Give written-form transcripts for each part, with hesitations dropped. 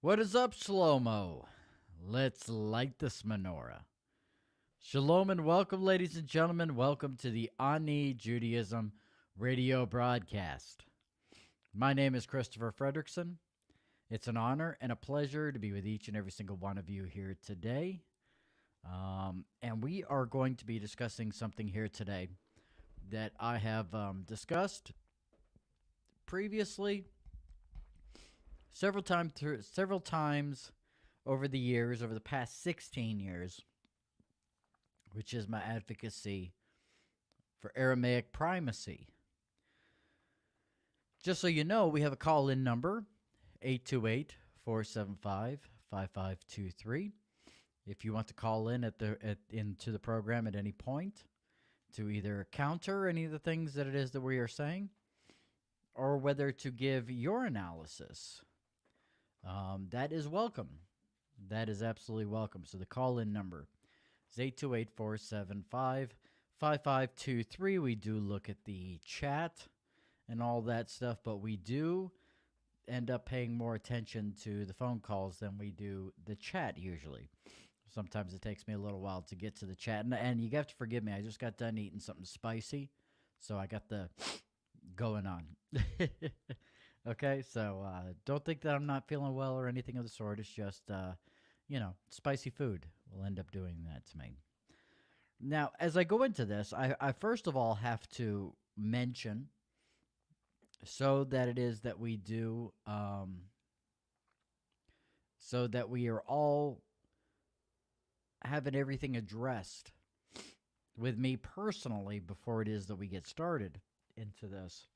What is up, Shlomo? Let's light this menorah. Shalom and welcome, ladies and gentlemen. Welcome to the Ani Judaism radio broadcast. My name is Christopher Fredrickson. It's an honor and a pleasure to be with each and every single one of you here today. And we are going to be discussing something here today that I have discussed previously several times over the years, over the past 16 years, which is my advocacy for Aramaic Primacy. Just so you know, we have a call-in number, 828-475-5523. If you want to call in into the program at any point to either counter any of the things that it is that we are saying, or whether to give your analysis, that is welcome. That is absolutely welcome. So the call-in number is 828-475-5523. We do look at the chat and all that stuff, but we do end up paying more attention to the phone calls than we do the chat usually. Sometimes it takes me a little while to get to the chat. And you have to forgive me. I just got done eating something spicy, so I got the going on. Okay, so don't think that I'm not feeling well or anything of the sort. It's just, spicy food will end up doing that to me. Now, as I go into this, I first of all have to mention, so that it is that we do, so that we are all having everything addressed with me personally before it is that we get started into this.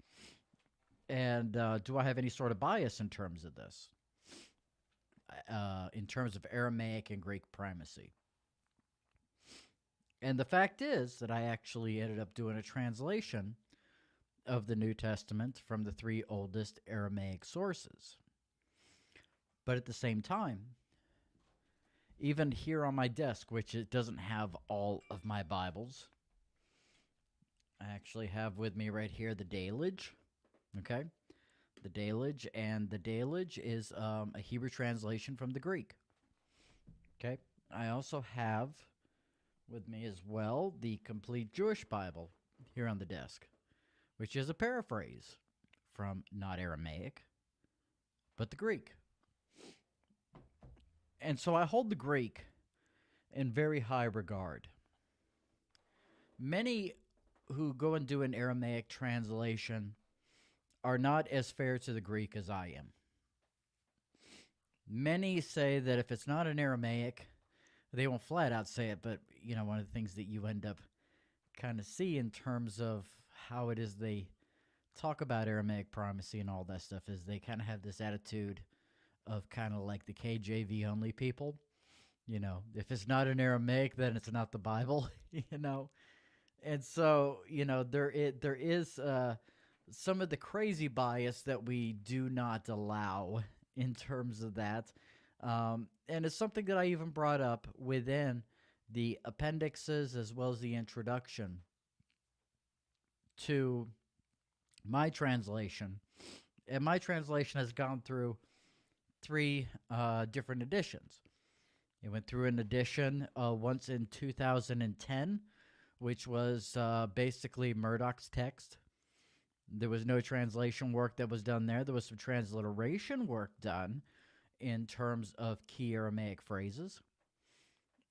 And do I have any sort of bias in terms of this? In terms of Aramaic and Greek primacy. And the fact is that I actually ended up doing a translation of the New Testament from the three oldest Aramaic sources. But at the same time, even here on my desk, which it doesn't have all of my Bibles, I actually have with me right here the Dalage. Okay, the Dalage, and the Dalage is a Hebrew translation from the Greek. Okay, I also have with me as well the Complete Jewish Bible here on the desk, which is a paraphrase from not Aramaic, but the Greek. And so I hold the Greek in very high regard. Many who go and do an Aramaic translation are not as fair to the Greek as I am. Many say that if it's not an Aramaic, they won't flat out say it, but one of the things that you end up kind of see in terms of how it is they talk about Aramaic primacy and all that stuff is they kind of have this attitude of kind of like the KJV only people. If it's not an Aramaic, then it's not the Bible, And so, there is some of the crazy bias that we do not allow in terms of that. And it's something that I even brought up within the appendixes as well as the introduction to my translation. And my translation has gone through three different editions. It went through an edition once in 2010, which was basically Murdoch's text. There was no translation work that was done there. There was some transliteration work done in terms of key Aramaic phrases.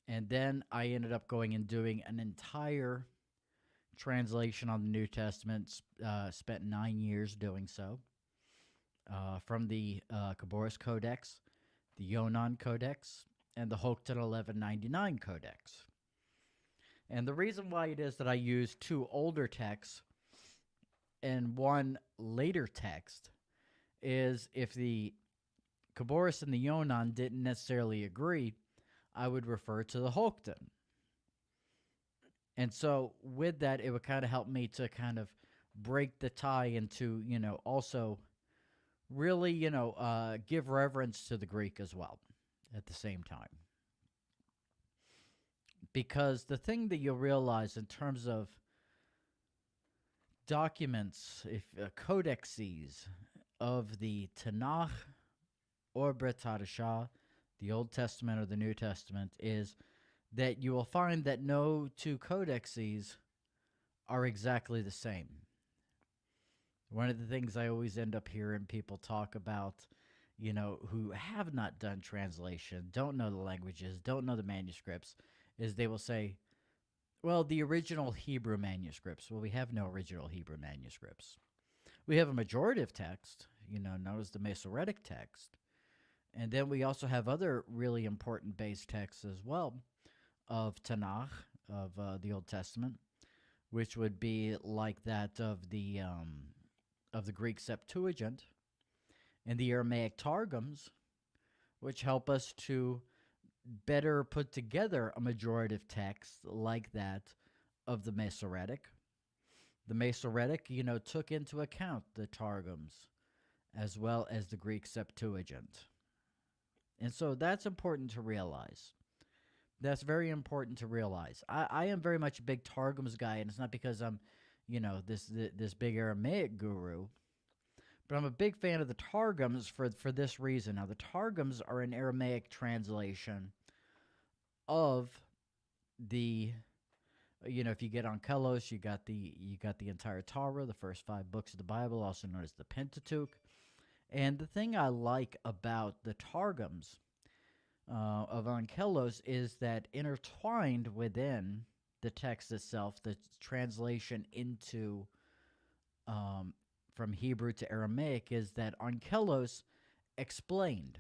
And then I ended up going and doing an entire translation on the New Testament, spent 9 years doing so. From the Khabouris Codex, the Yonan Codex, and the Hoktan 1199 Codex. And the reason why it is that I use two older texts and one later text is if the Khabouris and the Yonan didn't necessarily agree, I would refer to the Hoktan. And so with that, it would kind of help me to kind of break the tie into, also really, give reverence to the Greek as well at the same time. Because the thing that you'll realize in terms of documents, if codexes of the Tanakh or Brit Hadashah, the Old Testament or the New Testament, is that you will find that no two codexes are exactly the same. One of the things I always end up hearing people talk about, who have not done translation, don't know the languages, don't know the manuscripts, is they will say, well, the original Hebrew manuscripts. Well, we have no original Hebrew manuscripts. We have a majorative text, known as the Masoretic text. And then we also have other really important base texts as well of Tanakh, of the Old Testament, which would be like that of the Greek Septuagint and the Aramaic Targums, which help us to better put together a majorative text like that of the Masoretic. The Masoretic, took into account the Targums as well as the Greek Septuagint. And so that's important to realize. That's very important to realize. I am very much a big Targums guy, and it's not because I'm, this big Aramaic guru, but I'm a big fan of the Targums for this reason. Now, the Targums are an Aramaic translation of the, if you get on Kelos, you got the entire Torah, the first 5 books of the Bible, also known as the Pentateuch. And the thing I like about the Targums of Onkelos is that intertwined within the text itself, the translation into from Hebrew to Aramaic, is that Onkelos explained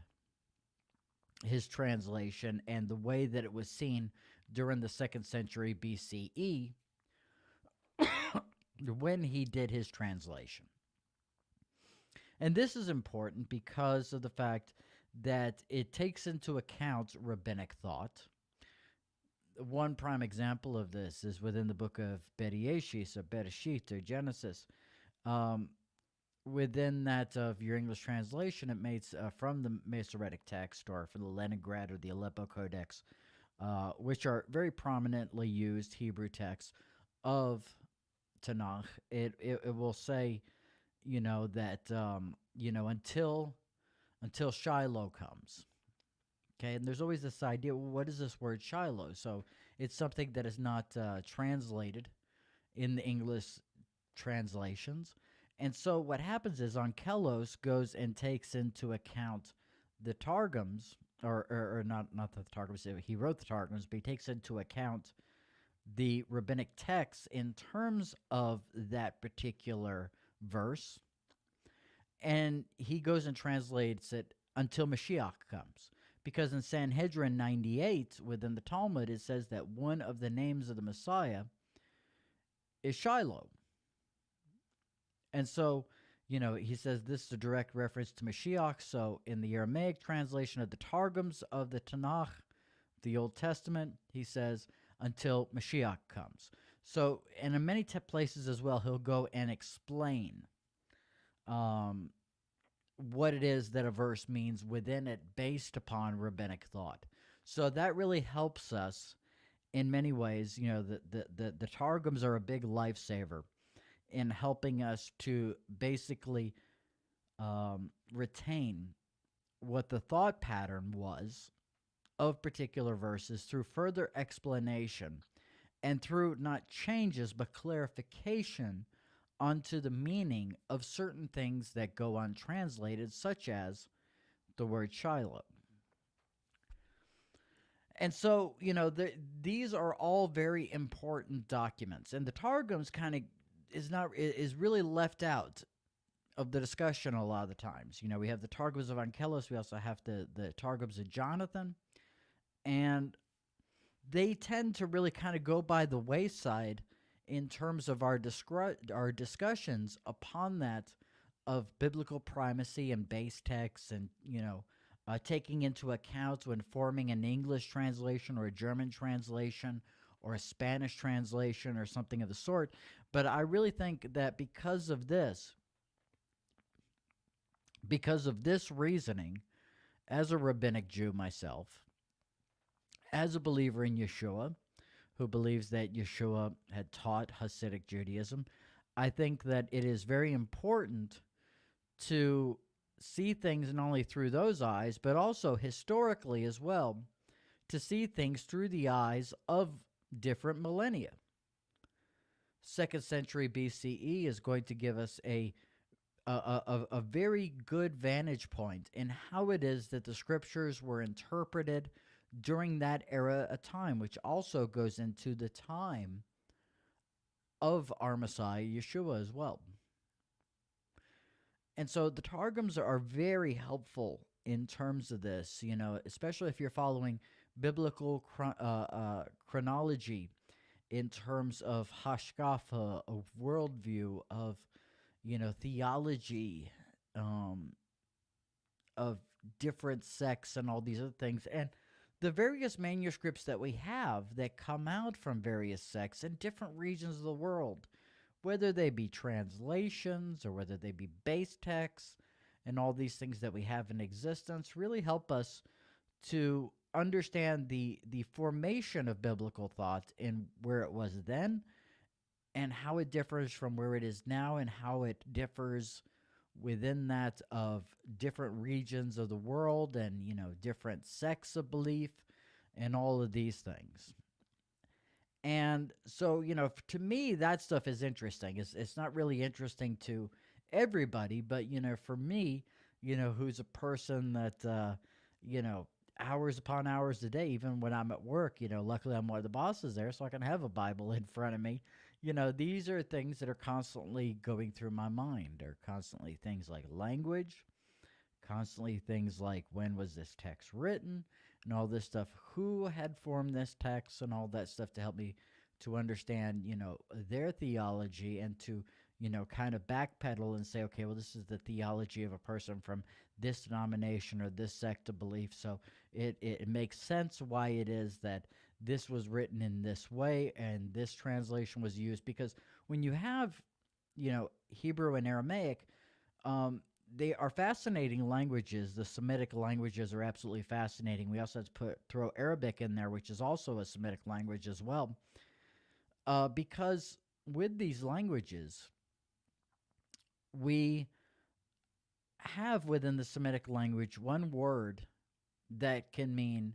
his translation and the way that it was seen during the 2nd century BCE when he did his translation. And this is important because of the fact that it takes into account rabbinic thought. One prime example of this is within the book of Bereshit or Genesis. Within that of your English translation, it makes from the Masoretic text or from the Leningrad or the Aleppo Codex, which are very prominently used Hebrew texts of Tanakh. It will say, that until Shiloh comes. Okay, and there's always this idea, well, what is this word Shiloh? So it's something that is not translated in the English translations. And so what happens is Onkelos goes and takes into account the Targums, or not the Targums, he wrote the Targums, but he takes into account the rabbinic texts in terms of that particular verse. And he goes and translates it until Mashiach comes. Because in Sanhedrin 98, within the Talmud, it says that one of the names of the Messiah is Shiloh. And so, he says this is a direct reference to Mashiach. So in the Aramaic translation of the Targums of the Tanakh, the Old Testament, he says, until Mashiach comes. So, and in many places as well, he'll go and explain what it is that a verse means within it based upon rabbinic thought. So that really helps us in many ways. The Targums are a big lifesaver in helping us to basically retain what the thought pattern was of particular verses through further explanation and through not changes but clarification onto the meaning of certain things that go untranslated, such as the word Shiloh. And so, these are all very important documents, and the Targums kind of is really left out of the discussion a lot of the times. We have the Targums of Onkelos, we also have the Targums of Jonathan, and they tend to really kind of go by the wayside in terms of our discussions upon that of biblical primacy and base texts, and taking into account when forming an English translation or a German translation or a Spanish translation or something of the sort. But I really think that because of this reasoning, as a rabbinic Jew myself, as a believer in Yeshua, who believes that Yeshua had taught Hasidic Judaism, I think that it is very important to see things not only through those eyes, but also historically as well, to see things through the eyes of different millennia. 2nd century BCE is going to give us a very good vantage point in how it is that the scriptures were interpreted during that era of time, which also goes into the time of our Messiah, Yeshua, as well. And so the Targums are very helpful in terms of this, especially if you're following biblical chronology in terms of hashkafa, of worldview, of, theology, of different sects and all these other things. And the various manuscripts that we have that come out from various sects in different regions of the world, whether they be translations or whether they be base texts and all these things that we have in existence, really help us to understand the formation of biblical thought and where it was then and how it differs from where it is now and how it differs within that of different regions of the world and, different sects of belief and all of these things. And so, to me, that stuff is interesting. It's not really interesting to everybody, but, for me, who's a person that, hours upon hours a day, even when I'm at work, luckily I'm one of the bosses there, so I can have a Bible in front of me. These are things that are constantly going through my mind. They're constantly things like language, constantly things like when was this text written, and all this stuff, who had formed this text and all that stuff to help me to understand, their theology and to, kind of backpedal and say, okay, well, this is the theology of a person from this denomination or this sect of belief. So it makes sense why it is that this was written in this way and this translation was used. Because when you have, Hebrew and Aramaic, they are fascinating languages. The Semitic languages are absolutely fascinating. We also have to throw Arabic in there, which is also a Semitic language as well. Because with these languages, we have within the Semitic language one word that can mean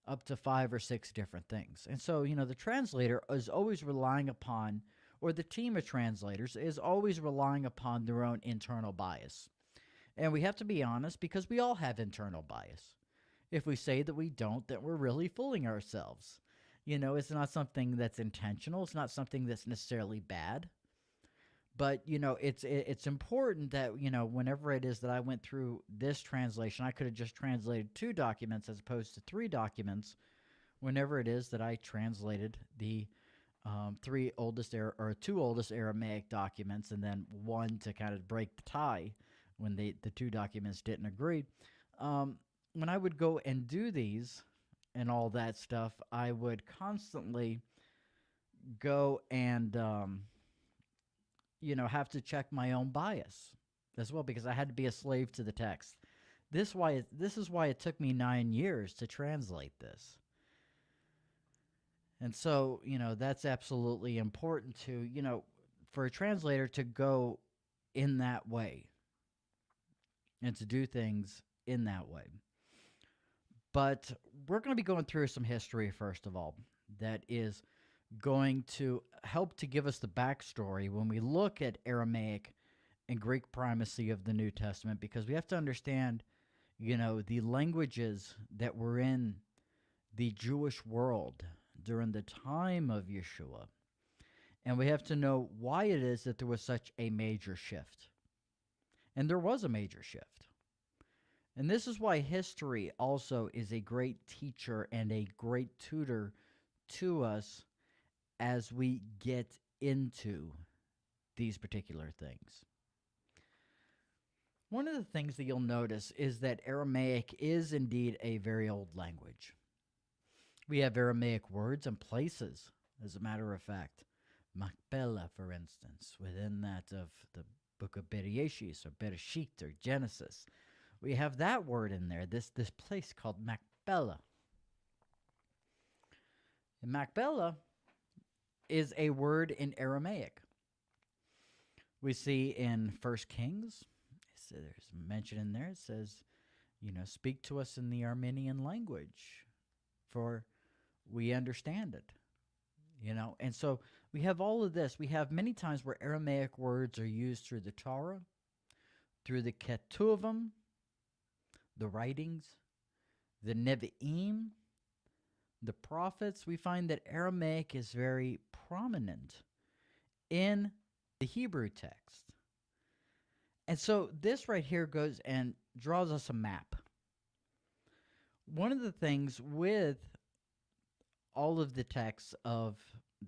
up to 5 or 6 different things. And so, the translator is always relying upon, or the team of translators is always relying upon their own internal bias. And we have to be honest because we all have internal bias. If we say that we don't, then we're really fooling ourselves. It's not something that's intentional. It's not something that's necessarily bad. But, it's important that, whenever it is that I went through this translation, I could have just translated 2 documents as opposed to 3 documents. Whenever it is that I translated the 2 oldest Aramaic documents and then one to kind of break the tie when the 2 documents didn't agree. When I would go and do these and all that stuff, I would constantly go and have to check my own bias as well because I had to be a slave to the text. This is why it took me 9 years to translate this. And so, that's absolutely important to, for a translator to go in that way and to do things in that way. But we're going to be going through some history, first of all, that is going to help to give us the backstory when we look at Aramaic and Greek primacy of the New Testament, because we have to understand, the languages that were in the Jewish world during the time of Yeshua. And we have to know why it is that there was such a major shift. And there was a major shift. And this is why history also is a great teacher and a great tutor to us as we get into these particular things. One of the things that you'll notice is that Aramaic is indeed a very old language. We have Aramaic words and places, as a matter of fact. Machpelah, for instance, within that of the book of Bereshit or Bereshit or Genesis. We have that word in there, this place called Machpelah. And Machpelah is a word in Aramaic. We see in 1 Kings there's mention in there. It says, speak to us in the Armenian language, for we understand it. And so we have all of this. We have many times where Aramaic words are used through the Torah, through the Ketuvim, the writings, the Nevi'im, the prophets. We find that Aramaic is very prominent in the Hebrew text. And so this right here goes and draws us a map. One of the things with all of the texts of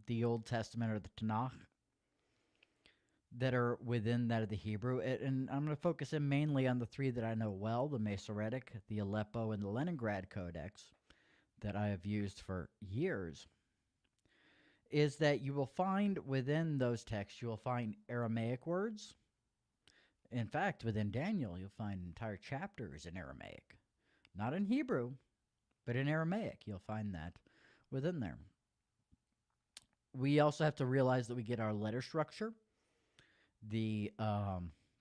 the Old Testament or the Tanakh that are within that of the Hebrew, and I'm going to focus in mainly on the three that I know well, the Masoretic, the Aleppo, and the Leningrad Codex that I have used for years, is that you will find within those texts, you will find Aramaic words. In fact, within Daniel, you'll find entire chapters in Aramaic. Not in Hebrew, but in Aramaic. You'll find that within there. We also have to realize that we get our letter structure. The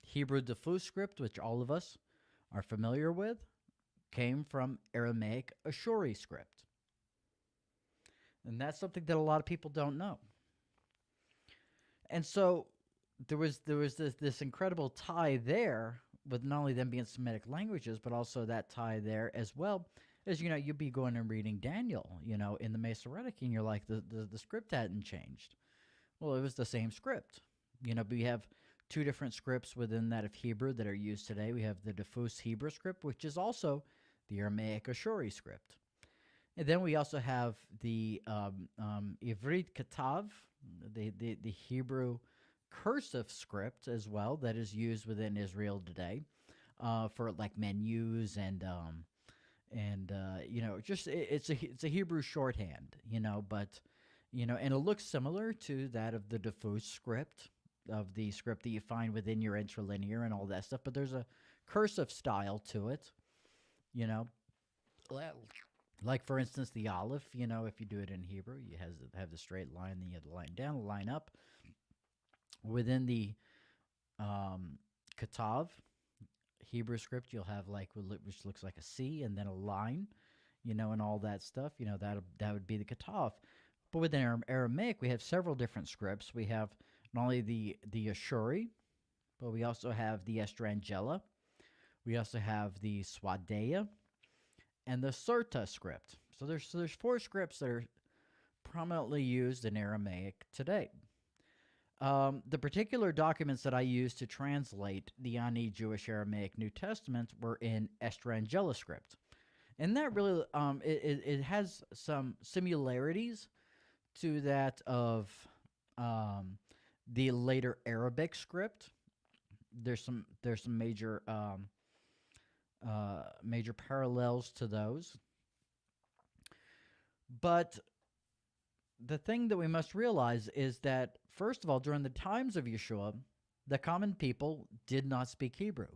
Hebrew diffuse script, which all of us are familiar with, came from Aramaic Ashuri script. And that's something that a lot of people don't know. And so there was this incredible tie there with not only them being Semitic languages, but also that tie there as well as, you'd be going and reading Daniel, in the Masoretic, and you're like, the script hadn't changed. Well, it was the same script. We have two different scripts within that of Hebrew that are used today. We have the diffuse Hebrew script, which is also the Aramaic Ashuri script. And then we also have the Ivrit Katav, the Hebrew cursive script as well, that is used within Israel today for like menus and just it's a Hebrew shorthand, but and it looks similar to that of the diffuse script, of the script that you find within your interlinear and all that stuff, but there's a cursive style to it, like for instance the Aleph, if you do it in Hebrew, you have the straight line, then you have the line down, the line up. Within the Katav Hebrew script, you'll have which looks like a C and then a line, and all that stuff. That would be the Katav. But within Aramaic, we have several different scripts. We have not only the Ashuri, but we also have the Estrangela. We also have the Swadeya and the Surta script. So there's four scripts that are prominently used in Aramaic today. The particular documents that I used to translate the Ani Jewish Aramaic New Testament were in Estrangela script. And that really, it has some similarities to that of the later Arabic script. There's some major major parallels to those. But the thing that we must realize is that, first of all, during the times of Yeshua, the common people did not speak Hebrew.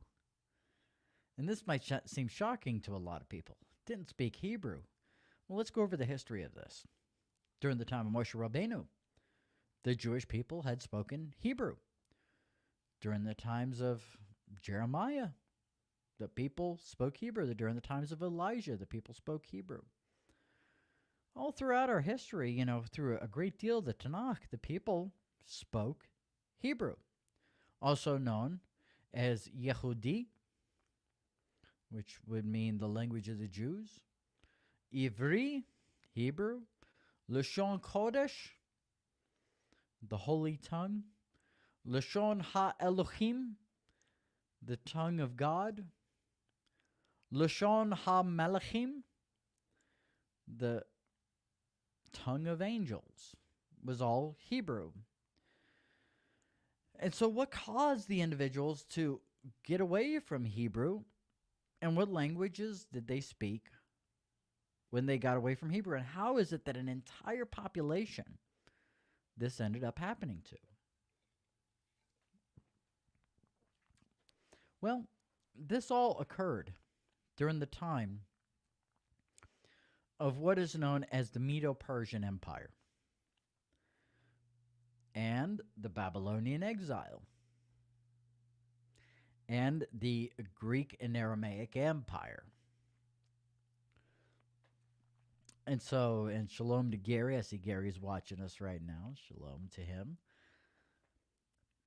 And this might seem shocking to a lot of people. Didn't speak Hebrew. Well, let's go over the history of this. During the time of Moshe Rabbeinu, the Jewish people had spoken Hebrew. During the times of Jeremiah, the people spoke Hebrew. During the times of Elijah, the people spoke Hebrew. All throughout our history, through a great deal of the Tanakh, the people spoke Hebrew, also known as Yehudi, which would mean the language of the Jews, Ivri, Hebrew, Lashon Kodesh, the holy tongue, Lashon Ha-Elohim, the tongue of God, Lashon Ha-Melachim, the tongue of angels, was all Hebrew. And so what caused the individuals to get away from Hebrew, and what languages did they speak when they got away from Hebrew? And how is it that an entire population this ended up happening to? Well, this all occurred during the time of what is known as the Medo-Persian Empire and the Babylonian exile. and the Greek and Aramaic Empire. And shalom to Gary. I see Gary's watching us right now. Shalom to him.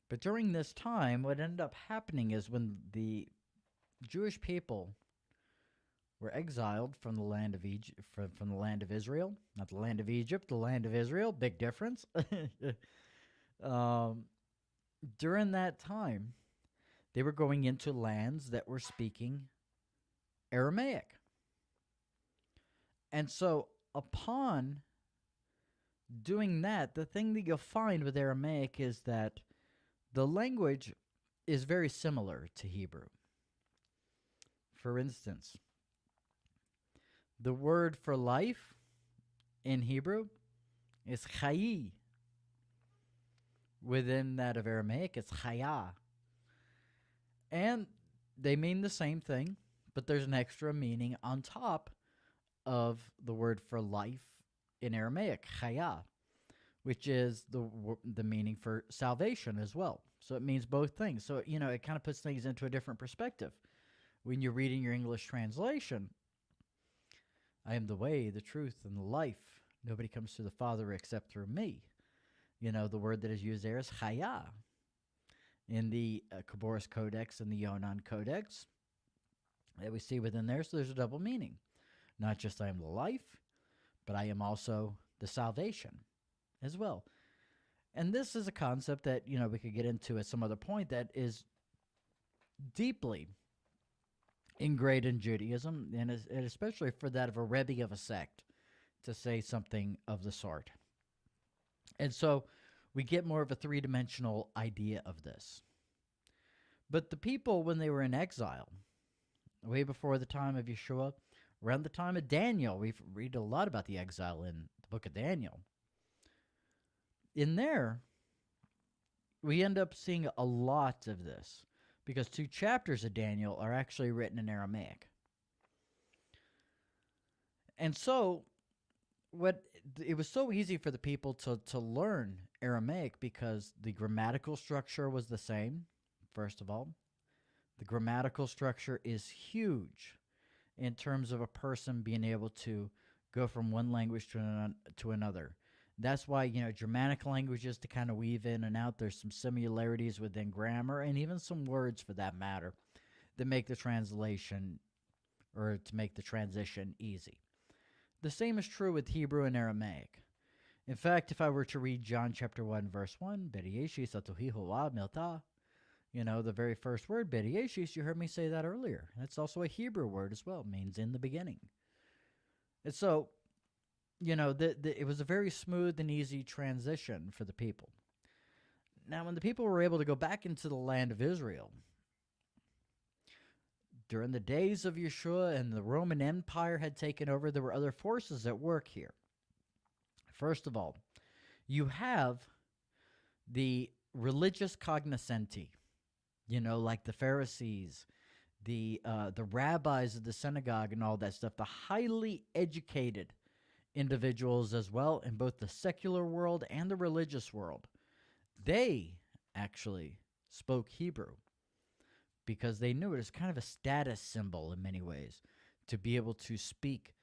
But during this time, what ended up happening is when the Jewish people were exiled from the land of Egypt, from the land of Israel, not the land of Egypt, the land of Israel. Big difference. um, During that time, they were going into lands that were speaking Aramaic. And so, upon doing that, the thing that you'll find with Aramaic is that the language is very similar to Hebrew. For instance, the word for life in Hebrew is chayi. Within that of Aramaic, it's chaya. And they mean the same thing, but there's an extra meaning on top of the word for life in Aramaic, chaya, which is the meaning for salvation as well. So it means both things. So, it kind of puts things into a different perspective. When you're reading your English translation, I am the way, the truth, and the life. Nobody comes to the Father except through me. The word that is used there is chaya. In the Khabouris Codex and the Yonan Codex that we see within there, so there's a double meaning. Not just I am the life, but I am also the salvation as well. And this is a concept that, we could get into at some other point that is deeply ingrained in Judaism, and especially for that of a Rebbe of a sect to say something of the sort. And so we get more of a three-dimensional idea of this. But the people, when they were in exile, way before the time of Yeshua, around the time of Daniel, we read a lot about the exile in the book of Daniel. In there, we end up seeing a lot of this because 2 chapters of Daniel are actually written in Aramaic. And so it was so easy for the people to learn Aramaic because the grammatical structure was the same, first of all. The grammatical structure is huge in terms of a person being able to go from one language to another. That's why, Germanic languages, to kind of weave in and out, there's some similarities within grammar and even some words, for that matter, that make the translation or to make the transition easy. The same is true with Hebrew and Aramaic. In fact, if I were to read John chapter 1, verse 1, Berieshi satuhi hoa milta, the very first word, Berieshi, you heard me say that earlier. That's also a Hebrew word as well. It means in the beginning. And so, it was a very smooth and easy transition for the people. Now, when the people were able to go back into the land of Israel, during the days of Yeshua and the Roman Empire had taken over, there were other forces at work here. First of all, you have the religious cognoscenti, like the Pharisees, the rabbis of the synagogue and all that stuff, the highly educated individuals as well in both the secular world and the religious world. They actually spoke Hebrew because they knew it as kind of a status symbol in many ways to be able to speak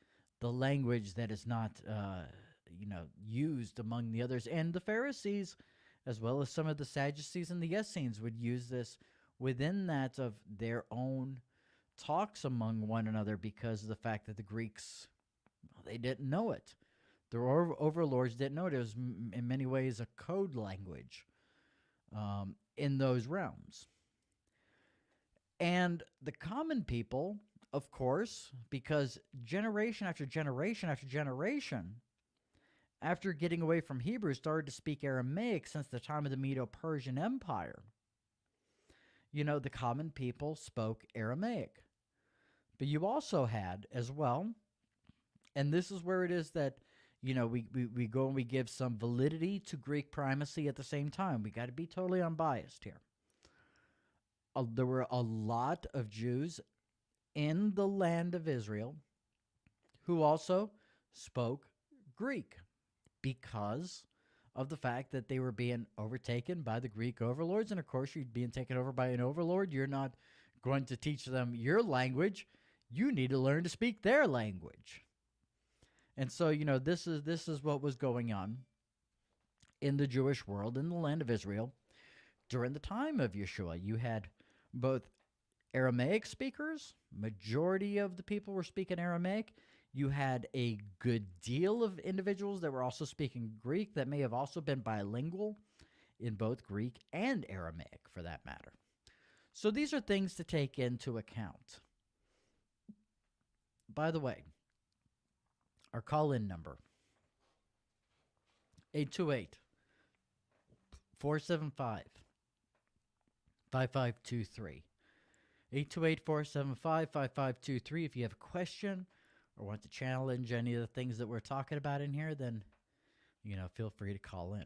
the language that is not used among the others. And the Pharisees, as well as some of the Sadducees and the Essenes, would use this within that of their own talks among one another because of the fact that the Greeks, they didn't know it. Their overlords didn't know it. It was in many ways a code language in those realms. And the common people, of course, because generation after generation after generation, after getting away from Hebrew, started to speak Aramaic since the time of the Medo-Persian Empire. The common people spoke Aramaic. But you also had as well, and this is where it is that, we go and we give some validity to Greek primacy at the same time. We got to be totally unbiased here. There were a lot of Jews in the land of Israel who also spoke Greek because of the fact that they were being overtaken by the Greek overlords. And of course, you're being taken over by an overlord. You're not going to teach them your language. You need to learn to speak their language. And so, this is what was going on in the Jewish world, in the land of Israel, during the time of Yeshua. You had both Aramaic speakers, majority of the people were speaking Aramaic. You had a good deal of individuals that were also speaking Greek that may have also been bilingual in both Greek and Aramaic, for that matter. So these are things to take into account. By the way, our call-in number, 828 475 5523. 828-475-5523. If you have a question or want to challenge any of the things that we're talking about in here, then, feel free to call in.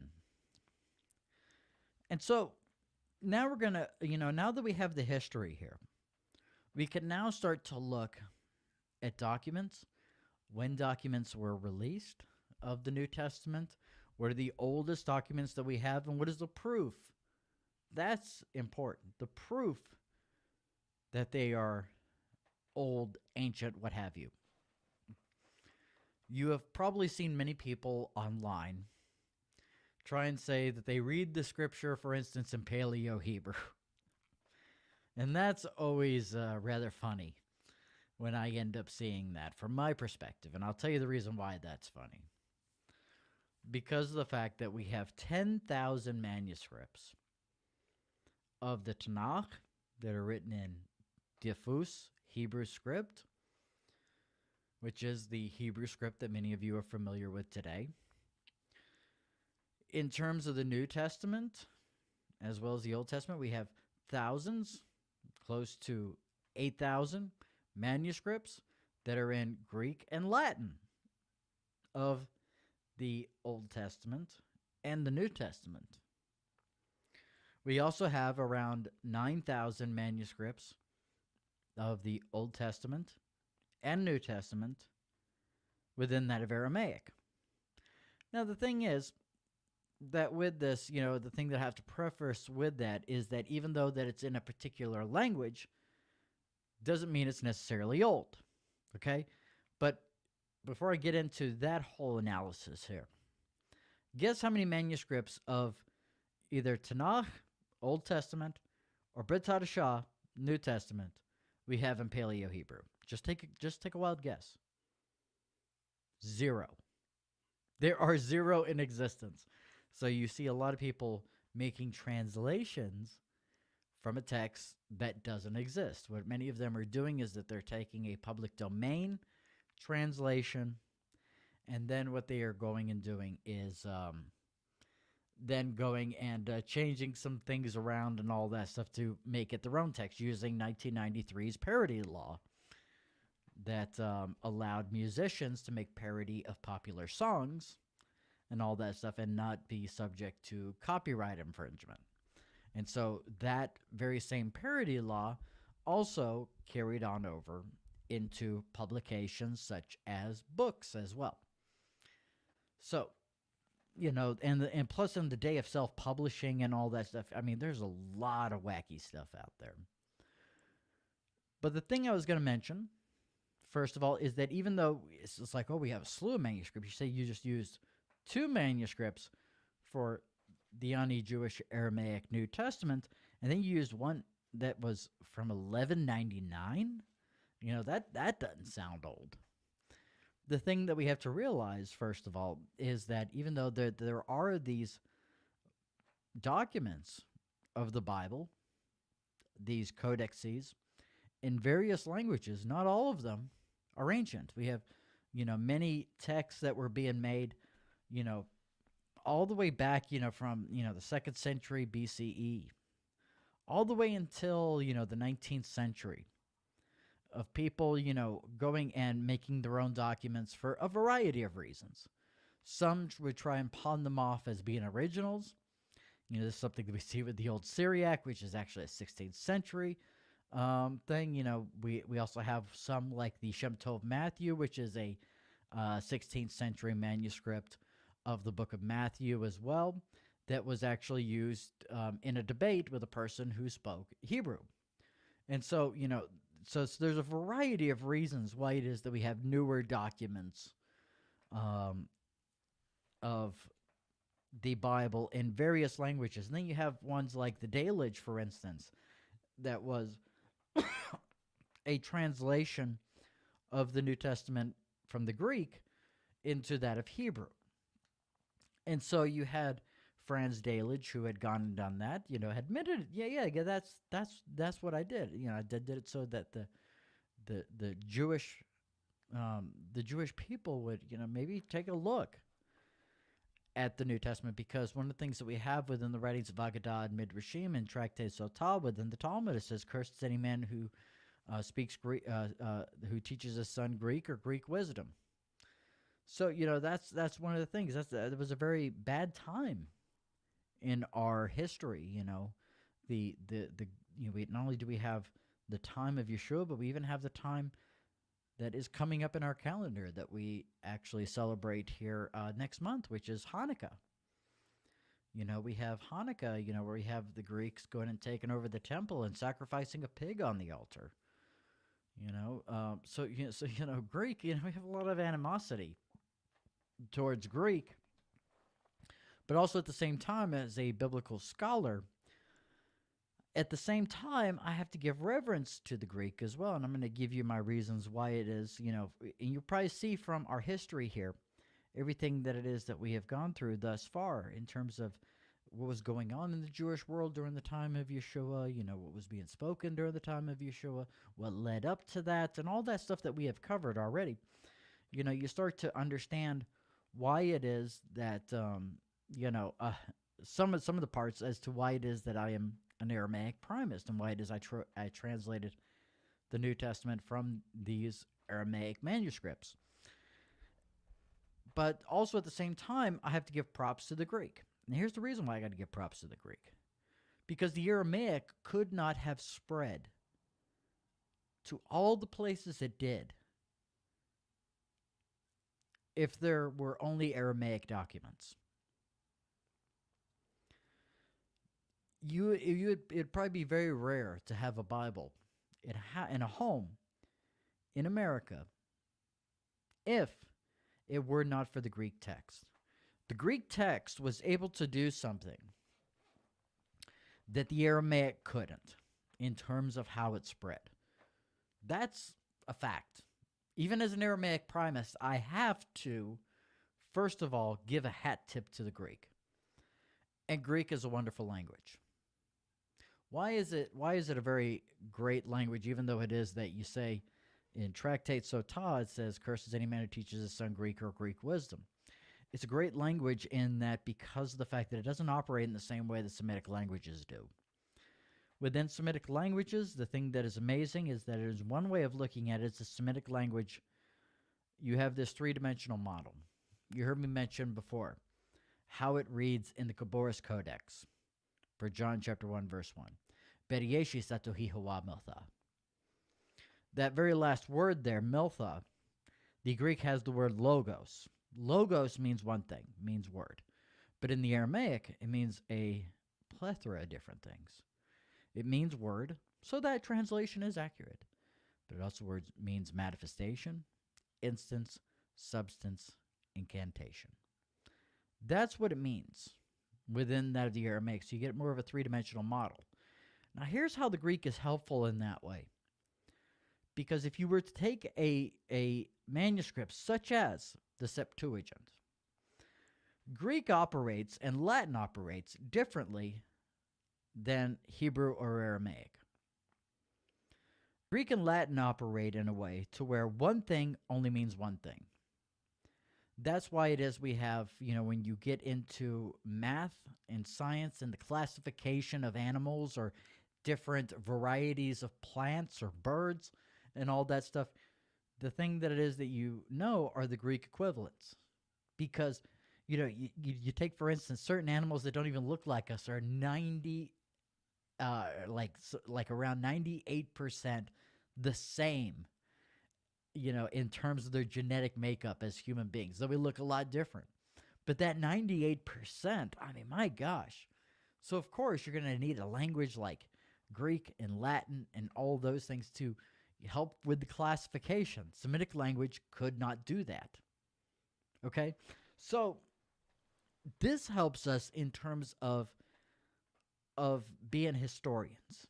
And so now we're going to, now that we have the history here, we can now start to look at documents, when documents were released of the New Testament, what are the oldest documents that we have, and what is the proof? That's important. The proof that they are old, ancient, what have you. You have probably seen many people online try and say that they read the scripture, for instance, in Paleo Hebrew. And that's always rather funny when I end up seeing that from my perspective. And I'll tell you the reason why that's funny. Because of the fact that we have 10,000 manuscripts of the Tanakh that are written in Diffus Hebrew script, which is the Hebrew script that many of you are familiar with today. In terms of the New Testament, as well as the Old Testament, we have thousands, close to 8,000 manuscripts that are in Greek and Latin of the Old Testament and the New Testament. We also have around 9,000 manuscripts of the Old Testament and New Testament within that of Aramaic. Now, the thing is that with this, the thing that I have to preface with that is that even though that it's in a particular language, doesn't mean it's necessarily old, okay? But before I get into that whole analysis here, guess how many manuscripts of either Tanakh, Old Testament, or Brit Hadashah, New Testament, we have in Paleo Hebrew? Just take a wild guess. 0. There are 0 in existence. So you see a lot of people making translations from a text that doesn't exist. What many of them are doing is that they're taking a public domain translation, and then what they are going and doing is then going and changing some things around and all that stuff to make it their own text, using 1993's parody law that allowed musicians to make parody of popular songs and all that stuff and not be subject to copyright infringement. And so that very same parody law also carried on over into publications such as books as well. So, and plus in the day of self-publishing and all that stuff, I mean, there's a lot of wacky stuff out there. But the thing I was going to mention, first of all, is that even though it's like, we have a slew of manuscripts, you say you just used 2 manuscripts for the Ani-Jewish Aramaic New Testament, and then you used one that was from 1199. That doesn't sound old. The thing that we have to realize, first of all, is that even though there are these documents of the Bible, these codexes, in various languages, not all of them are ancient. We have, many texts that were being made, all the way back, from, the 2nd century BCE, all the way until, the 19th century, of people, going and making their own documents for a variety of reasons. Some would try and pawn them off as being originals. This is something that we see with the Old Syriac, which is actually a 16th century thing. We also have some like the Shem Tov Matthew, which is a 16th century manuscript of the book of Matthew as well that was actually used in a debate with a person who spoke Hebrew. And so, there's a variety of reasons why it is that we have newer documents um, of the Bible in various languages. And then you have ones like the Dalage, for instance, that was a translation of the New Testament from the Greek into that of Hebrew. And so you had Franz Dalage, who had gone and done that, admitted, yeah, that's what I did. I did it so that the Jewish the Jewish people would, maybe take a look at the New Testament, because one of the things that we have within the writings of Agadah and Midrashim and Tractate Sotah within the Talmud, it says, "Cursed is any man who speaks Greek, who teaches his son Greek or Greek wisdom." So that's one of the things. It was a very bad time in our history. We not only do we have the time of Yeshua, but we even have the time that is coming up in our calendar that we actually celebrate here next month, which is Hanukkah. We have Hanukkah, where we have the Greeks going and taking over the temple and sacrificing a pig on the altar. Greek, we have a lot of animosity towards Greek, but also at the same time, as a biblical scholar, at the same time, I have to give reverence to the Greek as well, and I'm going to give you my reasons why it is, and you'll probably see from our history here, everything that it is that we have gone through thus far in terms of what was going on in the Jewish world during the time of Yeshua, what was being spoken during the time of Yeshua, what led up to that, and all that stuff that we have covered already. You start to understand why it is that, some of the parts as to why it is that I am an Aramaic Primist, and why it is I translated the New Testament from these Aramaic manuscripts. But also at the same time, I have to give props to the Greek. And here's the reason why I got to give props to the Greek. Because the Aramaic could not have spread to all the places it did if there were only Aramaic documents. It'd probably be very rare to have a Bible in a home in America if it were not for the Greek text. The Greek text was able to do something that the Aramaic couldn't in terms of how it spread. That's a fact. Even as an Aramaic primist, I have to, first of all, give a hat tip to the Greek. And Greek is a wonderful language. Why is it a very great language, even though it is that you say in Tractate Sotah, it says, "Cursed is any man who teaches his son Greek or Greek wisdom." It's a great language in that because of the fact that it doesn't operate in the same way that Semitic languages do. Within Semitic languages, the thing that is amazing is that it is one way of looking at it. It's a Semitic language. You have this three-dimensional model. You heard me mention before how it reads in the Kobores Codex for John chapter 1, verse 1. Berieshi satohi hawa miltha. That very last word there, miltha, the Greek has the word logos. Logos means one thing, means word. But in the Aramaic, it means a plethora of different things. It means word, so that translation is accurate. But it also means manifestation, instance, substance, incantation. That's what it means within that of the Aramaic. So you get more of a three-dimensional model. Now here's how the Greek is helpful in that way. Because if you were to take a manuscript such as the Septuagint, Greek operates and Latin operates differently than Hebrew or Aramaic. Greek and Latin operate in a way to where one thing only means one thing. That's why it is we have, when you get into math and science and the classification of animals or different varieties of plants or birds and all that stuff, the thing that it is that are the Greek equivalents. Because, you take, for instance, certain animals that don't even look like us are 90, like around 98% the same, in terms of their genetic makeup as human beings. Though we look a lot different. But that 98%, I mean, my gosh. So, of course, you're going to need a language like Greek and Latin and all those things to help with the classification. Semitic language could not do that. Okay? So, this helps us in terms of being historians.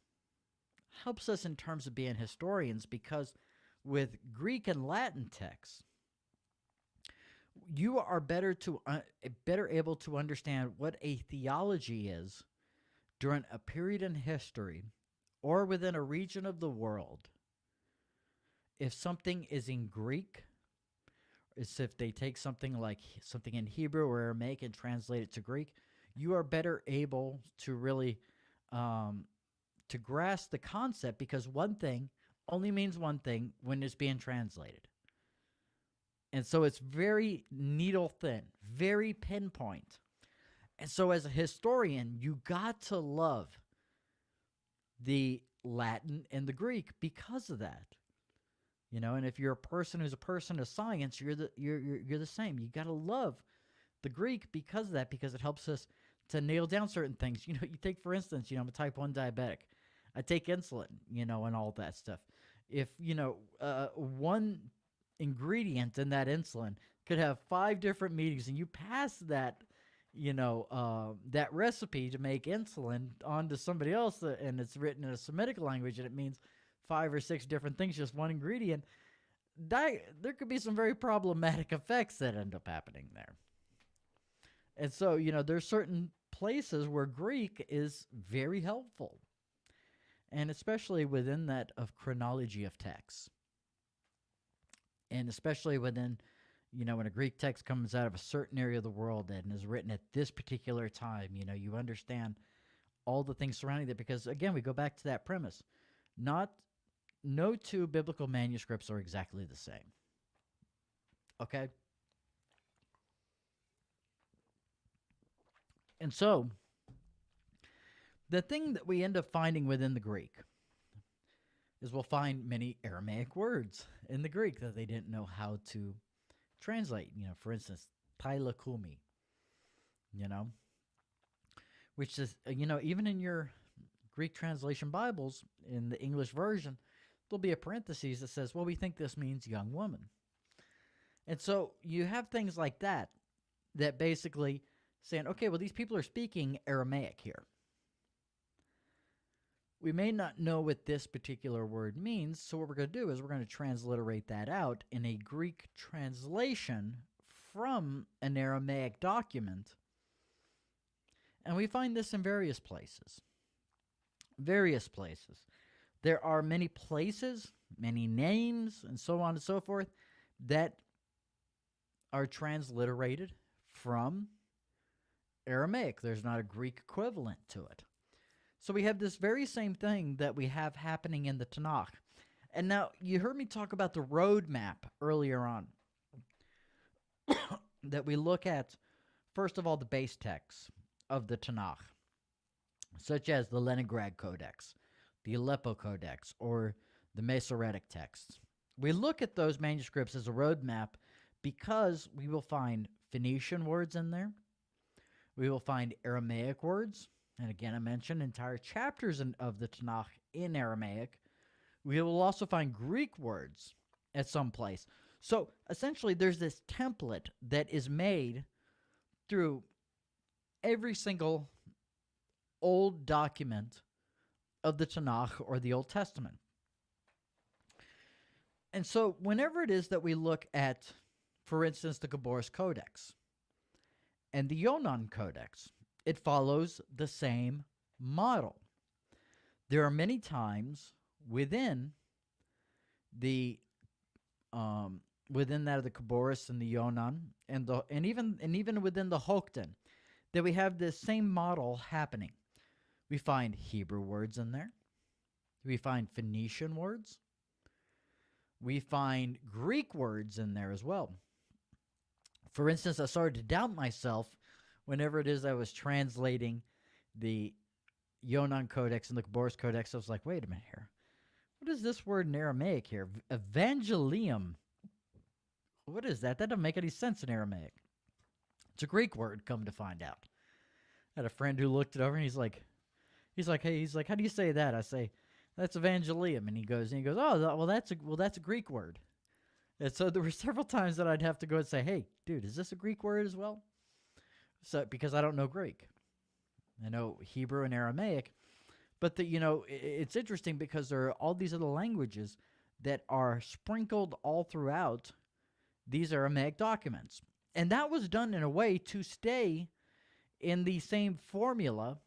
Helps us in terms of being historians because with Greek and Latin texts, you are better able to understand what a theology is during a period in history or within a region of the world. If something is in Greek, it's if they take something like something in Hebrew or Aramaic and translate it to Greek, you are better able to really to grasp the concept because one thing only means one thing when it's being translated. And so it's very needle thin, very pinpoint. And so as a historian, you got to love the Latin and the Greek because of that. You know, and if you're a person who's a person of science, you're the same. You got to love the Greek because of that, because it helps us to nail down certain things. You know, you take, for instance, I'm a type 1 diabetic. I take insulin, and all that stuff. If, one ingredient in that insulin could have 5 different meanings and you pass that, that recipe to make insulin on to somebody else and it's written in a Semitic language and it means 5 or 6 different things, just one ingredient, there could be some very problematic effects that end up happening there. And so, there's certain places where Greek is very helpful. And especially within that of chronology of texts. And especially within, when a Greek text comes out of a certain area of the world and is written at this particular time, you understand all the things surrounding it. Because, again, we go back to that premise. No 2 biblical manuscripts are exactly the same. Okay? And so, the thing that we end up finding within the Greek is we'll find many Aramaic words in the Greek that they didn't know how to translate. For instance, tailakumi, which is, even in your Greek translation Bibles, in the English version, there'll be a parenthesis that says, well, we think this means young woman. And so you have things like that basically saying, okay, well, these people are speaking Aramaic here. We may not know what this particular word means, so what we're going to do is we're going to transliterate that out in a Greek translation from an Aramaic document. And we find this in various places. Various places. There are many places, many names, and so on and so forth that are transliterated from Aramaic. There's not a Greek equivalent to it. So we have this very same thing that we have happening in the Tanakh. And now, you heard me talk about the roadmap earlier on. That we look at, first of all, the base texts of the Tanakh, such as the Leningrad Codex, the Aleppo Codex, or the Masoretic texts. We look at those manuscripts as a roadmap because we will find Phoenician words in there. We will find Aramaic words. And again, I mentioned entire chapters of the Tanakh in Aramaic. We will also find Greek words at some place. So essentially, there's this template that is made through every single old document of the Tanakh or the Old Testament. And so whenever it is that we look at, for instance, the Gaboris Codex and the Yonan Codex, it follows the same model. There are many times within the within that of the Gaboris and the Yonan and even within the Hokten that we have this same model happening. We find Hebrew words in there. We find Phoenician words. We find Greek words in there as well. For instance, I started to doubt myself whenever it is I was translating the Yonan Codex and the Gaboris Codex. I was like, wait a minute here. What is this word in Aramaic here? Evangelium. What is that? That doesn't make any sense in Aramaic. It's a Greek word, come to find out. I had a friend who looked it over and he's like, how do you say that? I say, that's evangelium. And he goes, oh, that's a Greek word. And so there were several times that I'd have to go and say, hey, dude, is this a Greek word as well? So, because I don't know Greek. I know Hebrew and Aramaic. But it's interesting because there are all these other languages that are sprinkled all throughout these Aramaic documents. And that was done in a way to stay in the same formula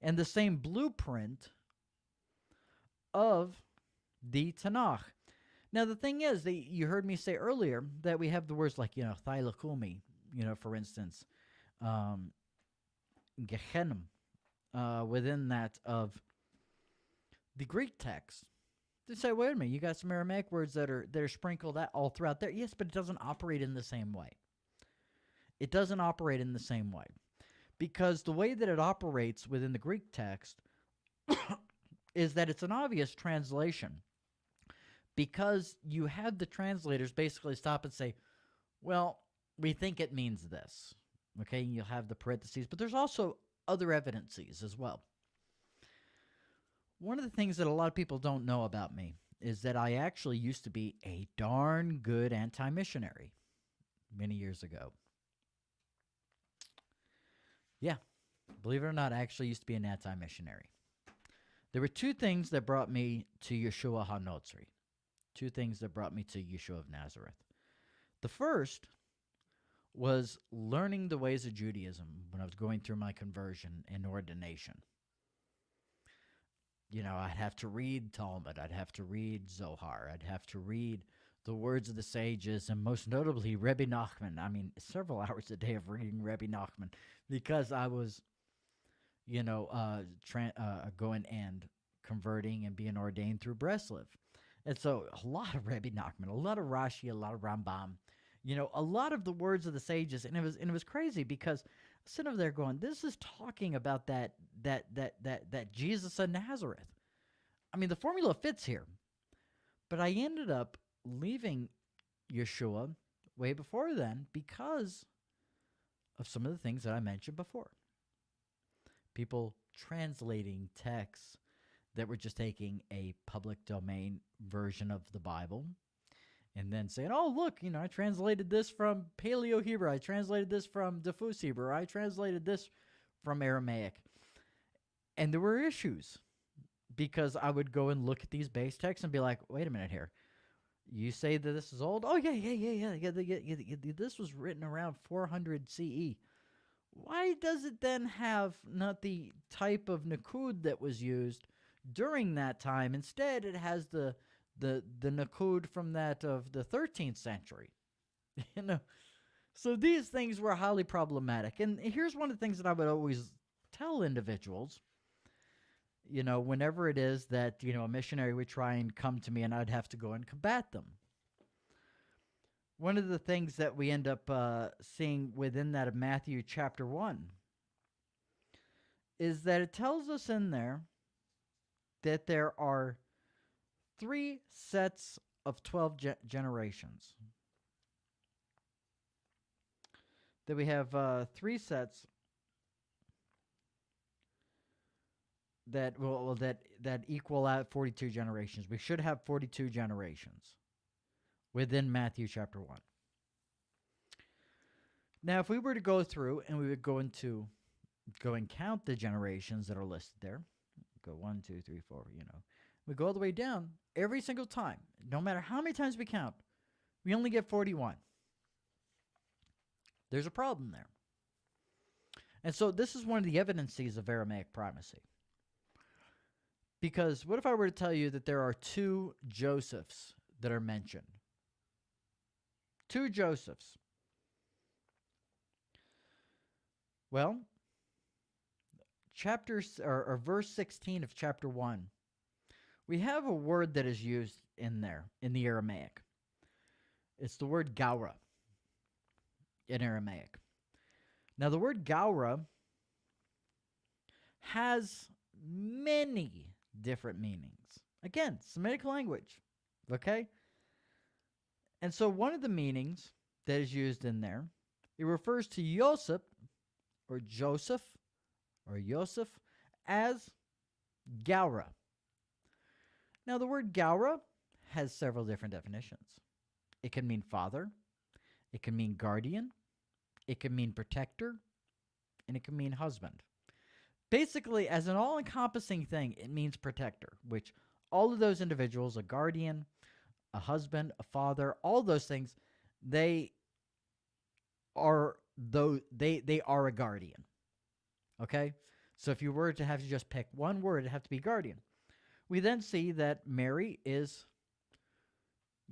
and the same blueprint of the Tanakh. Now, the thing is, you heard me say earlier that we have the words like, thylakumi, for instance, gehenim, within that of the Greek text. They say, wait a minute, you got some Aramaic words that are sprinkled out all throughout there. Yes, but it doesn't operate in the same way. It doesn't operate in the same way. Because the way that it operates within the Greek text is that it's an obvious translation. Because you have the translators basically stop and say, well, we think it means this. Okay, and you'll have the parentheses, but there's also other evidences as well. One of the things that a lot of people don't know about me is that I actually used to be a darn good anti-missionary many years ago. Yeah, believe it or not, I actually used to be an anti-missionary. There were two things that brought me to Yeshua HaNotzri. Two things that brought me to Yeshua of Nazareth. The first was learning the ways of Judaism when I was going through my conversion and ordination. I'd have to read Talmud. I'd have to read Zohar. I'd have to read the words of the sages, and most notably Rebbe Nachman. I mean, several hours a day of reading Rebbe Nachman because I was, going and converting and being ordained through Breslev. And so a lot of Rebbe Nachman, a lot of Rashi, a lot of Rambam, a lot of the words of the sages. And it was crazy because I was sitting over there going, this is talking about that Jesus of Nazareth. I mean, the formula fits here. But I ended up leaving Yeshua way before then because of some of the things that I mentioned before. People translating texts that were just taking a public domain version of the Bible and then saying, oh, look, I translated this from Paleo-Hebrew. I translated this from Diffuse Hebrew. I translated this from Aramaic. And there were issues because I would go and look at these base texts and be like, wait a minute here. You say that this is old? Oh, yeah. This was written around 400 CE. Why does it then have not the type of Nakud that was used during that time? Instead, it has the Nakud from that of the 13th century. So these things were highly problematic. And here's one of the things that I would always tell individuals, whenever it is that, a missionary would try and come to me and I'd have to go and combat them. One of the things that we end up seeing within that of Matthew chapter 1 is that it tells us in there that there are 3 sets of 12 generations. That we have 3 sets that equal out 42 generations. We should have 42 generations within Matthew chapter 1. Now, if we were to go through and we would go and count the generations that are listed there, go 1, 2, 3, 4, we go all the way down every single time. No matter how many times we count, we only get 41. There's a problem there. And so this is one of the evidences of Aramaic primacy. Because what if I were to tell you that there are 2 Josephs that are mentioned? 2 Josephs. Well, verse 16 of chapter 1, we have a word that is used in there, in the Aramaic. It's the word gaura in Aramaic. Now, the word gaura has many different meanings. Again, Semitic language, okay? And so one of the meanings that is used in there It refers to Joseph or Joseph or Yosef as Gaura. Now, the word Gaura has several different definitions. It can mean father, it can mean guardian, it can mean protector, and it can mean husband. Basically, as an all-encompassing thing, it means protector, which all of those individuals, a guardian, a husband, a father, all those things, they are they are a guardian. Okay? So if you were to have to just pick one word, it'd have to be guardian. We then see that Mary is,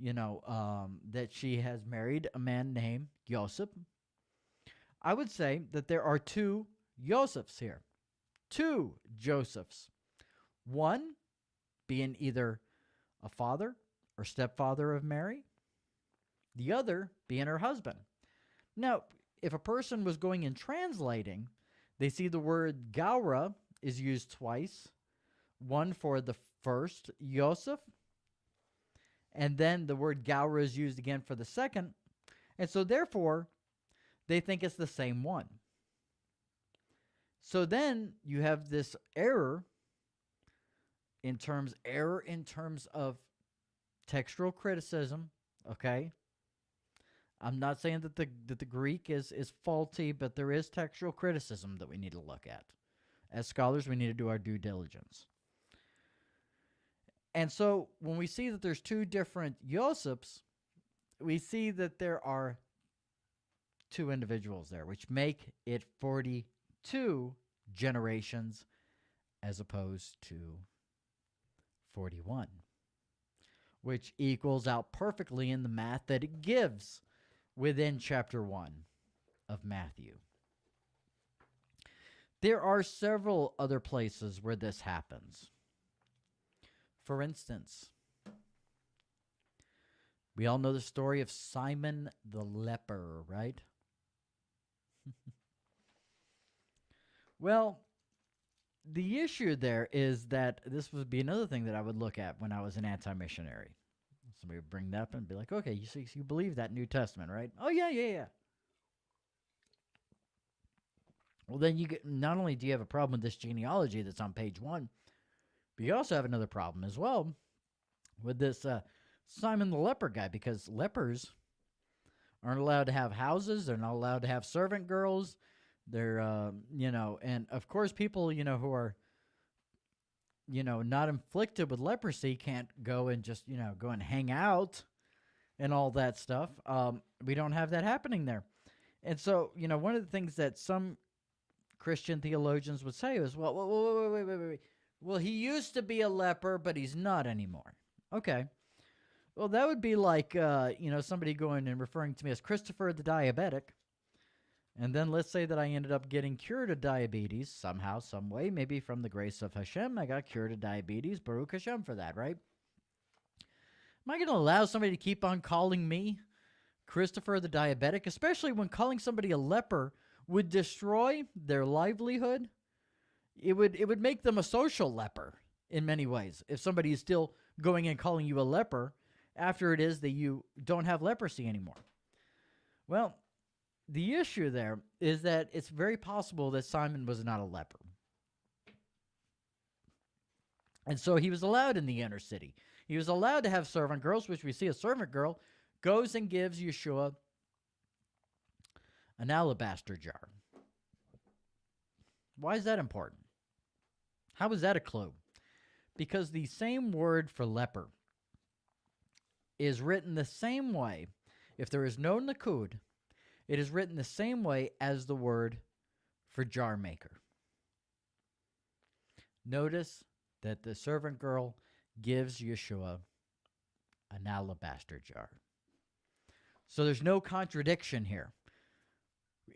that she has married a man named Joseph. I would say that there are two Josephs here, two Josephs. One being either a father or stepfather of Mary, the other being her husband. Now, if a person was going and translating, they see the word Gaura is used twice, one for the first Joseph, and then the word Gaura is used again for the second, and so therefore, they think it's the same one. So then you have this error in terms of textual criticism, okay? I'm not saying that the Greek is faulty, but there is textual criticism that we need to look at. As scholars, we need to do our due diligence. And so when we see that there's two different Josephs, we see that there are two individuals there, which make it 42 generations as opposed to 41, which equals out perfectly in the math that it gives within chapter 1 of Matthew. There are several other places where this happens. For instance, we all know the story of Simon the leper, right? Well, the issue there is that this would be another thing that I would look at when I was an anti-missionary. Somebody would bring that up and be like, okay, you believe that New Testament, right? Oh, yeah. Well, then not only do you have a problem with this genealogy that's on page 1, but you also have another problem as well with this Simon the leper guy, because lepers aren't allowed to have houses. They're not allowed to have servant girls. They're, and of course people, who are, not inflicted with leprosy can't go and just, go and hang out and all that stuff. We don't have that happening there. And so, one of the things that some Christian theologians would say is, well, wait. Well, he used to be a leper, but he's not anymore. Okay. Well, that would be like, somebody going and referring to me as Christopher the diabetic. And then let's say that I ended up getting cured of diabetes somehow, some way, maybe from the grace of Hashem. I got cured of diabetes. Baruch Hashem for that, right? Am I going to allow somebody to keep on calling me Christopher the diabetic, especially when calling somebody a leper would destroy their livelihood? It would make them a social leper in many ways if somebody is still going and calling you a leper after it is that you don't have leprosy anymore. Well, the issue there is that it's very possible that Simon was not a leper. And so he was allowed in the inner city. He was allowed to have servant girls, which we see a servant girl goes and gives Yeshua an alabaster jar. Why is that important? How is that a clue? Because the same word for leper is written the same way. If there is no nakud, it is written the same way as the word for jar maker. Notice that the servant girl gives Yeshua an alabaster jar. So there's no contradiction here.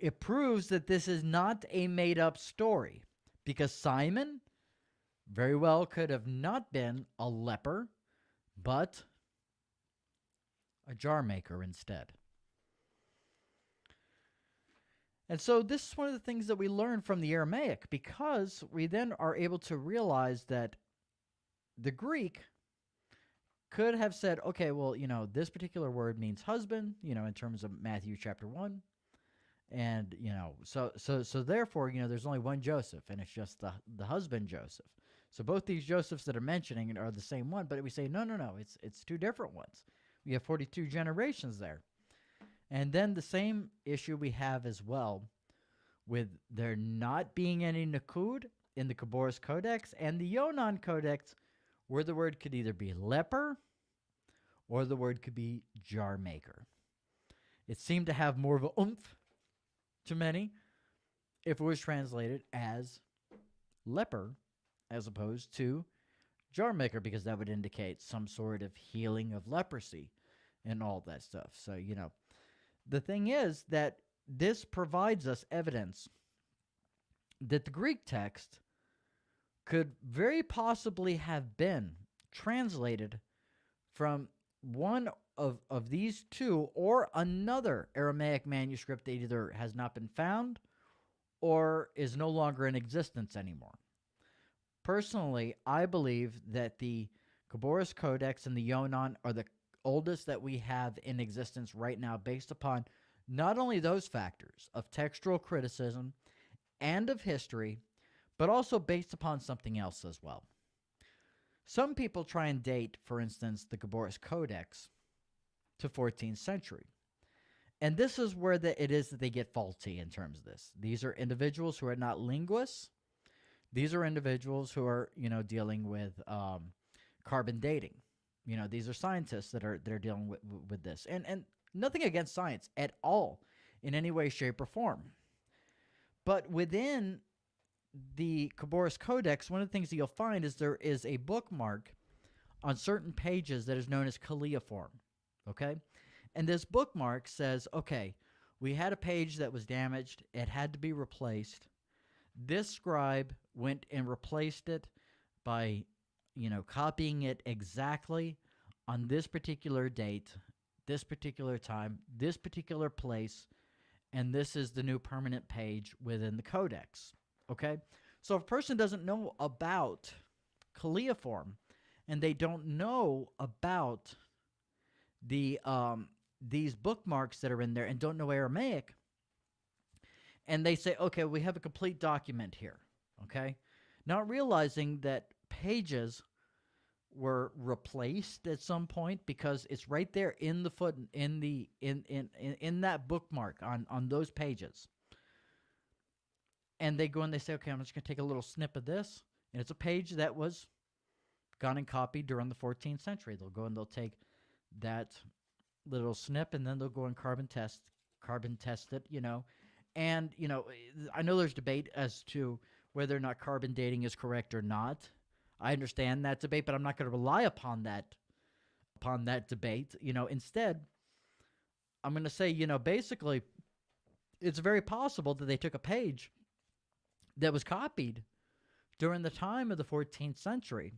It proves that this is not a made-up story, because Simon very well could have not been a leper, but a jar maker instead. And so this is one of the things that we learn from the Aramaic, because we then are able to realize that the Greek could have said, okay, well, this particular word means husband, in terms of Matthew chapter 1. And so therefore, there's only one Joseph, and it's just the husband Joseph. So both these Josephs that are mentioning are the same one, but we say no, no, no, it's two different ones. We have 42 generations there. And then the same issue we have as well with there not being any Nakud in the Khabouris Codex and the Yonan Codex, where the word could either be leper or the word could be jar maker. It seemed to have more of a oomph to many if it was translated as leper as opposed to jar maker, because that would indicate some sort of healing of leprosy and all that stuff. So, the thing is that this provides us evidence that the Greek text could very possibly have been translated from one of these two or another Aramaic manuscript that either has not been found or is no longer in existence anymore. Personally, I believe that the Khabouris Codex and the Yonan are the oldest that we have in existence right now, based upon not only those factors of textual criticism and of history, but also based upon something else as well. Some people try and date, for instance, the Khabouris Codex to 14th century. And this is where it is that they get faulty in terms of this. These are individuals who are not linguists. These are individuals who are, dealing with carbon dating. These are scientists that are dealing with this. And nothing against science at all in any way, shape, or form. But within the Khabouris Codex, one of the things that you'll find is there is a bookmark on certain pages that is known as cuneiform, okay? And this bookmark says, okay, we had a page that was damaged. It had to be replaced. This scribe went and replaced it by, copying it exactly on this particular date, this particular time, this particular place, and this is the new permanent page within the codex, okay? So if a person doesn't know about cuneiform and they don't know about the these bookmarks that are in there and don't know Aramaic, and they say, okay, we have a complete document here, okay? Not realizing that pages were replaced at some point, because it's right there in the foot in that bookmark on those pages. And they go and they say, okay, I'm just going to take a little snip of this, and it's a page that was gone and copied during the 14th century. They'll go and they'll take that little snip, and then they'll go and carbon test it, And, I know there's debate as to whether or not carbon dating is correct or not. I understand that debate, but I'm not going to rely upon that debate. Instead, I'm going to say, basically, it's very possible that they took a page that was copied during the time of the 14th century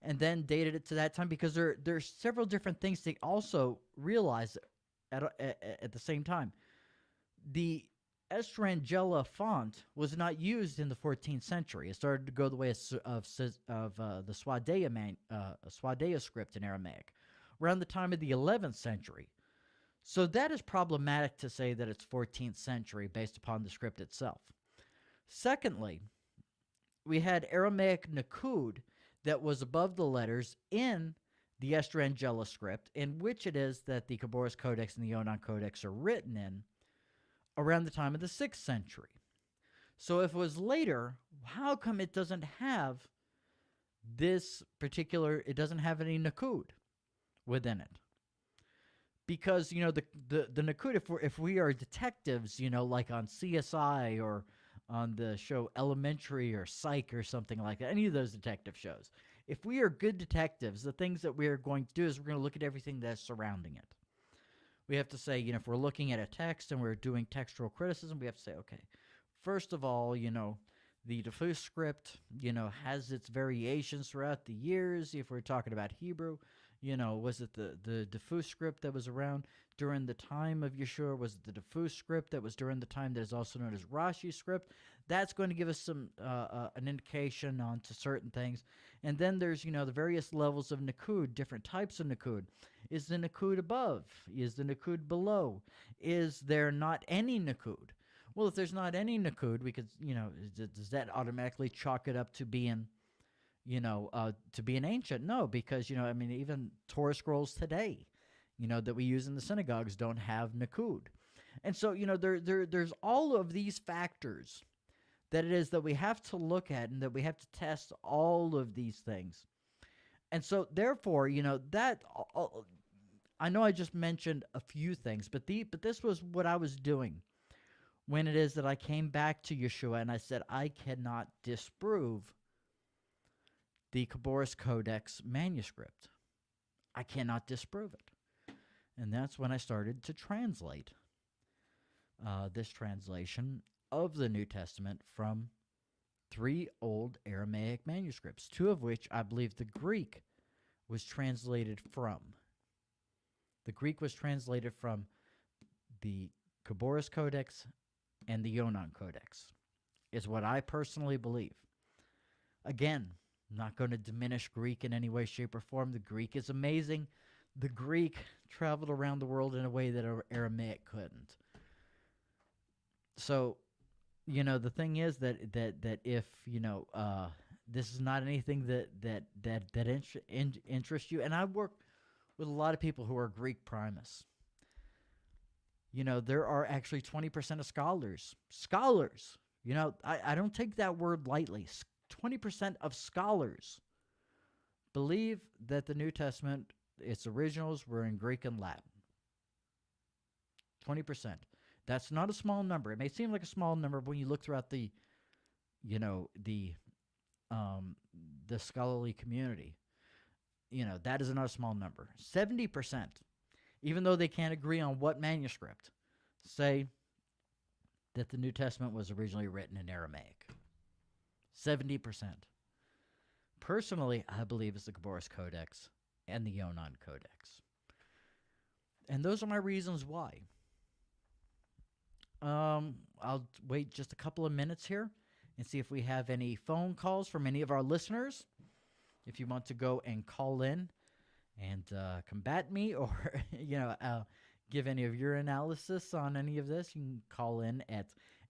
and then dated it to that time, because there's several different things to also realize at the same time. The Estrangela font was not used in the 14th century. It started to go the way of the Swadea script in Aramaic around the time of the 11th century. So that is problematic to say that it's 14th century based upon the script itself. Secondly, we had Aramaic Nakud that was above the letters in the Estrangela script, in which it is that the Khabouris Codex and the Yonan Codex are written in around the time of the 6th century. So if it was later, how come it doesn't have it doesn't have any Nakud within it? Because, the Nakud, if we are detectives, like on CSI or on the show Elementary or Psych or something like that, any of those detective shows, if we are good detectives, the things that we are going to do is we're going to look at everything that's surrounding it. We have to say, if we're looking at a text and we're doing textual criticism, we have to say, okay, first of all, the diffuse script, has its variations throughout the years. If we're talking about Hebrew, Was it the diffuse script that was around during the time of Yeshua? Was it the diffuse script that was during the time that is also known as Rashi script? That's going to give us some an indication onto certain things. And then there's the various levels of Nakud, different types of Nakud. Is the Nakud above? Is the Nakud below? Is there not any Nakud? Well, if there's not any Nakud, we could does that automatically chalk it up to being to be an ancient? No, because even Torah scrolls today, that we use in the synagogues don't have Nakud, and so there's all of these factors that it is that we have to look at and that we have to test all of these things, and so therefore that I know I just mentioned a few things, but this was what I was doing when it is that I came back to Yeshua and I said I cannot disprove the Khabouris Codex manuscript. I cannot disprove it. And that's when I started to translate this translation of the New Testament from 3 old Aramaic manuscripts, 2 of which I believe the Greek was translated from. The Greek was translated from the Khabouris Codex and the Yonan Codex, is what I personally believe. Again, I'm not going to diminish Greek in any way, shape, or form. The Greek is amazing. The Greek traveled around the world in a way that Aramaic couldn't. So, the thing is that if this is not anything that interests you, and I work with a lot of people who are Greek Primists. There are actually 20% of scholars. Scholars. I don't take that word lightly. 20% of scholars believe that the New Testament, its originals, were in Greek and Latin. 20%. That's not a small number. It may seem like a small number, but when you look throughout the scholarly community, that is not a small number. 70%, even though they can't agree on what manuscript, say that the New Testament was originally written in Aramaic. 70%. Personally, I believe it's the Khabouris Codex and the Yonan Codex. And those are my reasons why. I'll wait just a couple of minutes here and see if we have any phone calls from any of our listeners. If you want to go and call in and combat me or, give any of your analysis on any of this, you can call in at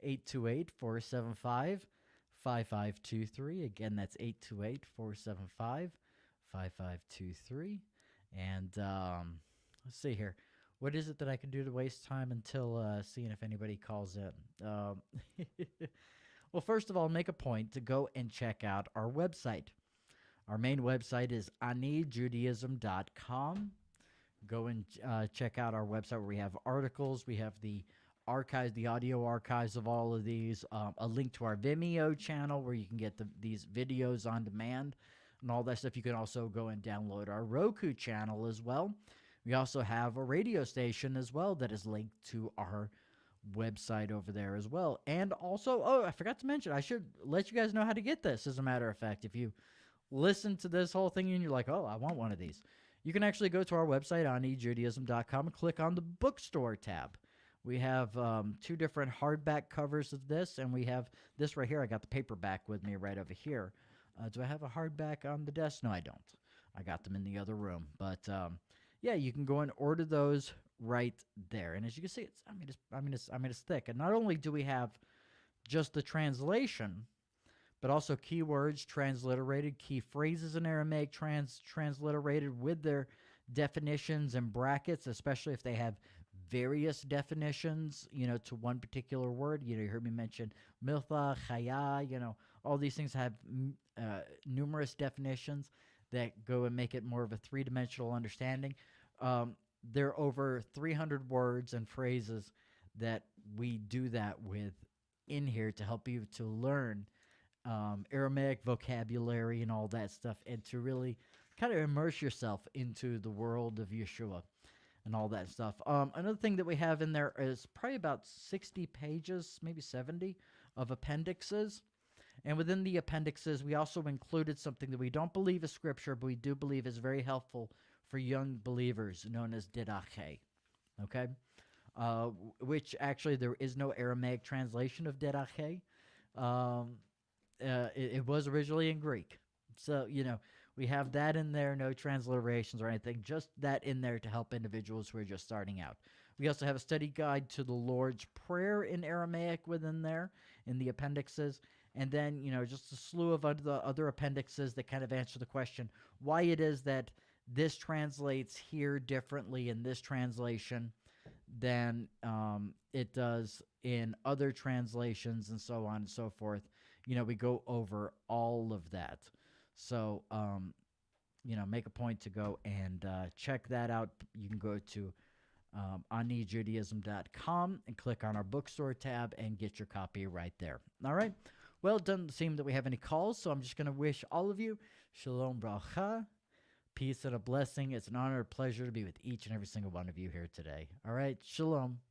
828-475-5523. Again, that's 828-475-5523. And let's see here. What is it that I can do to waste time until seeing if anybody calls in? Well, first of all, make a point to go and check out our website. Our main website is anijudaism.com. Go and check out our website where we have articles. We have the archives, the audio archives of all of these, a link to our Vimeo channel where you can get these videos on demand and all that stuff. You can also go and download our Roku channel as well. We also have a radio station as well that is linked to our website over there as well. And also, I forgot to mention, I should let you guys know how to get this, as a matter of fact. If you listen to this whole thing and you're like, I want one of these, you can actually go to our website, anijudaism.com, and click on the bookstore tab. We have 2 different hardback covers of this, and we have this right here. I got the paperback with me right over here. Do I have a hardback on the desk? No, I don't. I got them in the other room. But yeah, you can go and order those right there. And as you can see, it's thick. And not only do we have just the translation, but also keywords transliterated, key phrases in Aramaic transliterated with their definitions and brackets, especially if they have various definitions, to one particular word. You heard me mention miltha, chaya, all these things have numerous definitions that go and make it more of a 3-dimensional understanding. There are over 300 words and phrases that we do that with in here to help you to learn Aramaic vocabulary and all that stuff, and to really kind of immerse yourself into the world of Yeshua and all that stuff. Another thing that we have in there is probably about 60 pages, maybe 70, of appendixes. And within the appendixes, we also included something that we don't believe is scripture, but we do believe is very helpful for young believers known as didache. Okay, which actually there is no Aramaic translation of didache. Um, it was originally in Greek, so we have that in there. No transliterations or anything, just that in there to help individuals who are just starting out. We also have a study guide to the Lord's Prayer in Aramaic within there in the appendixes. And then, just a slew of other appendixes that kind of answer the question why it is that this translates here differently in this translation than it does in other translations, and so on and so forth. We go over all of that. So, make a point to go and check that out. You can go to anijudaism.com and click on our bookstore tab and get your copy right there. All right. Well, it doesn't seem that we have any calls, so I'm just going to wish all of you shalom bracha, peace and a blessing. It's an honor and pleasure to be with each and every single one of you here today. All right. Shalom.